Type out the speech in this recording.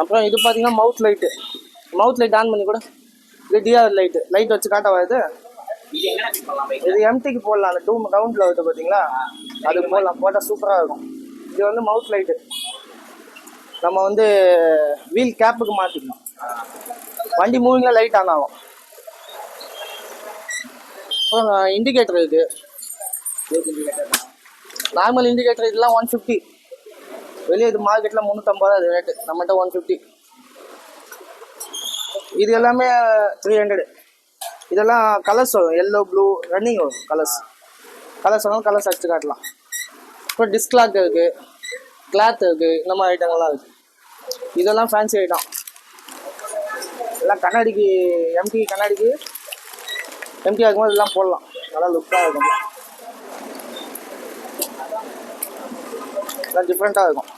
அப்புறம் இது பார்த்தீங்கன்னா மவுத் லைட் ஆன் பண்ணி கூட. இது டிஆர் லைட் வச்சு காட்டவா இது? இது எம்டிக்கு போடலாம். அந்த ரவுண்டில் வருது பார்த்தீங்களா, அது போடலாம். போட்டால் சூப்பராக இருக்கும். இது வந்து மவுத் லைட்டு. நம்ம வந்து வீல் கேப்புக்கு மாற்றிக்கணும். வண்டி மூவிங்கில் லைட் ஆன் ஆகும். அப்புறம் இண்டிகேட்டர் இருக்குது. நார்மல் இண்டிகேட்டர் இதெல்லாம் 150. வெளியே இது மார்க்கெட்டில் 350 அது ரேட்டு. நம்மகிட்ட 150. இது எல்லாமே 300. இதெல்லாம் கலர்ஸ் வரும். எல்லோ ப்ளூ ரன்னிங் வரும். கலர்ஸ் வரும். கலர்ஸ் அடிச்சு காட்டலாம். அப்புறம் டிஸ்க்லாக் இருக்குது, கிளாத் இருக்குது, இந்த மாதிரி ஐட்டங்கள்லாம் இருக்குது. இதெல்லாம் ஃபேன்சி ஐட்டம். எல்லாம் கண்ணாடிக்கு எம்டி ஆகும்போது இதெல்லாம் போடலாம். நல்லா லுக்காக இருக்கும். எல்லாம் டிஃப்ரெண்ட்டாக இருக்கும்.